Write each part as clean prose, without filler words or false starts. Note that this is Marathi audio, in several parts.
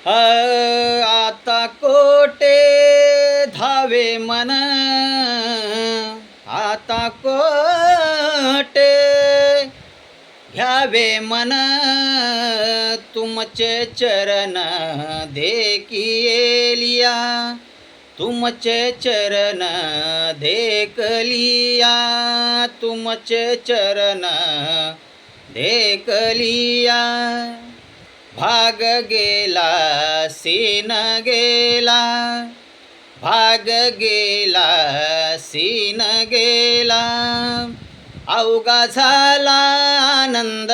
आता कोटे धावे मन, आता कोटे घ्यावे मन, तुमचे चरण देखिएलिया, तुमचे चरण देखलिया, तुमचे चरण देखलिया. भाग गेला सीन गेला, भाग गेला सीन गेला, अवघा झाला आनंद,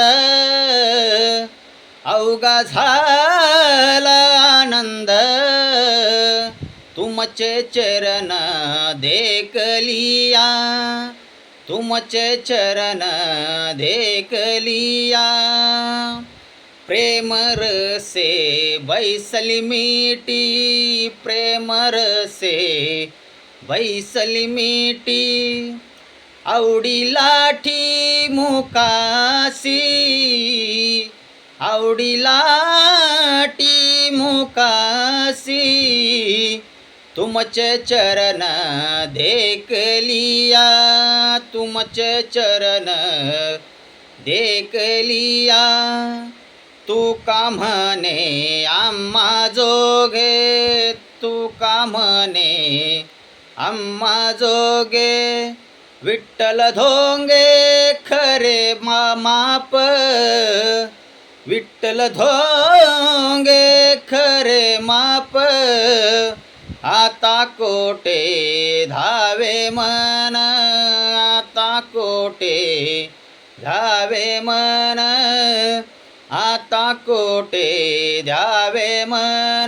अवघा झाला आनंद, तुमचे चरण देखलिया, तुमचे चरण देखलिया. प्रेम रसे बैसली मीठी, प्रेम रसे बैसली मीठी, आवडी लाठी मुकासी, आवडी लाठी मुकासी, तुमचे चरण देखलिया, तुमचे चरण देखलिया. तू का म्हणे आम्हा जोगे, तू का म्हणे आम्हा जोगे, विठ्ठल धोंगे खरे माप, विठ्ठल धोंगे खरे माप. आता कोटे धावे मन, आता कोटे धावे मन, आता कोटे द्यावे मन.